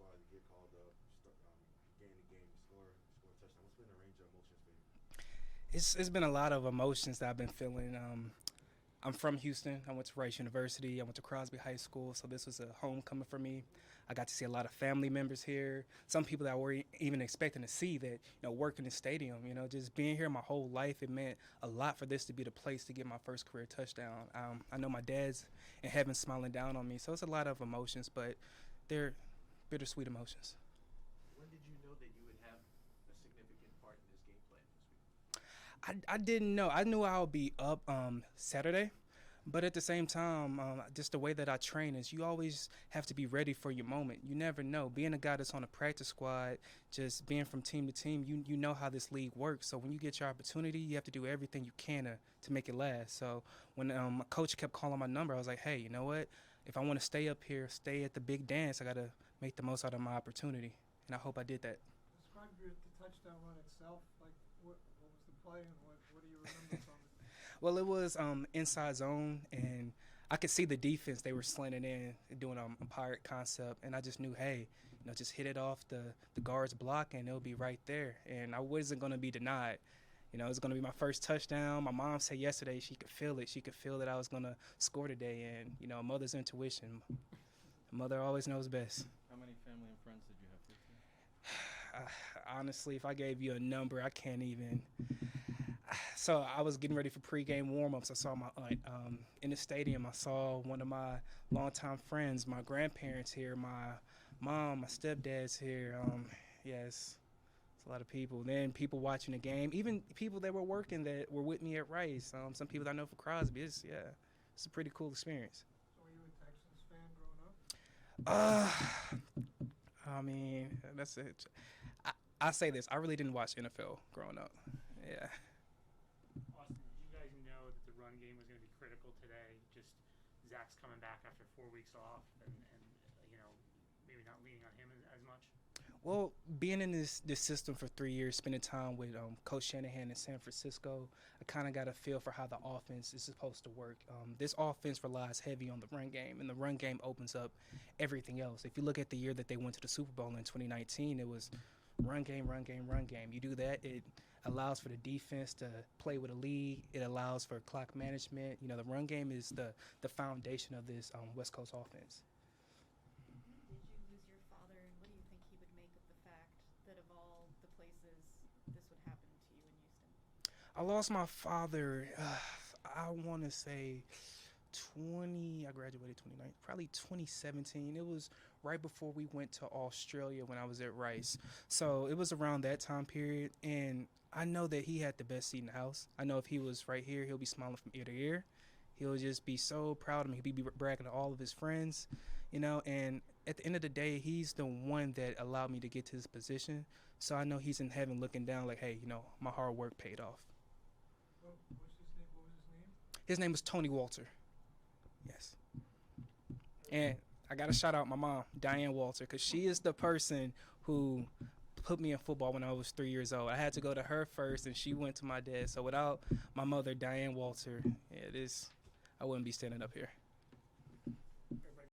squad to get called up, gain the game, score a touchdown. What's been the range of emotions for you? It's been a lot of emotions that I've been feeling. I'm from Houston. I went to Rice University. I went to Crosby High School, so this was a homecoming for me. I got to see a lot of family members here. Some people that I were even expecting to see that work in the stadium. Just being here my whole life, it meant a lot for this to be the place to get my first career touchdown. I know my dad's in heaven smiling down on me, so it's a lot of emotions, but they're bittersweet emotions. When did you know that you would have a significant part in this game plan this week? I didn't know. I knew I would be up Saturday, but at the same time, just the way that I train is you always have to be ready for your moment. You never know. Being a guy that's on a practice squad, just being from team to team, you know how this league works. So when you get your opportunity, you have to do everything you can to make it last. So when my coach kept calling my number, I was like, hey, you know what? If I want to stay up here, stay at the big dance, I got to make the most out of my opportunity. And I hope I did that. Describe the touchdown run itself. Like, what was the play and what do you remember from it? Well, it was inside zone, and I could see the defense. They were slanting in, doing a pirate concept, and I just knew, hey, just hit it off the guard's block, and it'll be right there. And I wasn't going to be denied. It was going to be my first touchdown. My mom said yesterday she could feel it. She could feel that I was going to score today, and a mother's intuition. A mother always knows best. How many family and friends did you have with you? Honestly, if I gave you a number, I can't even. So I was getting ready for pregame warm-ups. I saw my aunt in the stadium. I saw one of my longtime friends, my grandparents here, my mom, my stepdad's here. Yes, it's a lot of people. Then people watching the game, even people that were working that were with me at Rice. Some people that I know for Crosby. It's a pretty cool experience. So were you a Texans fan growing up? I mean, that's it. I say this. I really didn't watch NFL growing up. Yeah. Austin, did you guys know that the run game was going to be critical today? Just Zach's coming back after 4 weeks off and maybe not leaning on him as much? Well, being in this system for 3 years, spending time with Coach Shanahan in San Francisco, I kind of got a feel for how the offense is supposed to work. This offense relies heavy on the run game, and the run game opens up everything else. If you look at the year that they went to the Super Bowl in 2019, it was run game, run game, run game. You do that, it allows for the defense to play with a lead. It allows for clock management. The run game is the foundation of this West Coast offense. Did you lose your father, and what do you think he would make of the fact that of all the places this would happen to you in Houston? I lost my father, I want to say I graduated 29, probably 2017. It was right before we went to Australia when I was at Rice. So it was around that time period, and I know that he had the best seat in the house. I know if he was right here, he'll be smiling from ear to ear. He'll just be so proud of me. He'll be bragging to all of his friends, and at the end of the day, he's the one that allowed me to get to this position. So I know he's in heaven looking down like, hey, my hard work paid off. What was his name? His name was Tony Walter. Yes. And I got to shout out my mom, Diane Walter, because she is the person who put me in football when I was 3 years old. I had to go to her first, and she went to my dad. So without my mother, Diane Walter, I wouldn't be standing up here.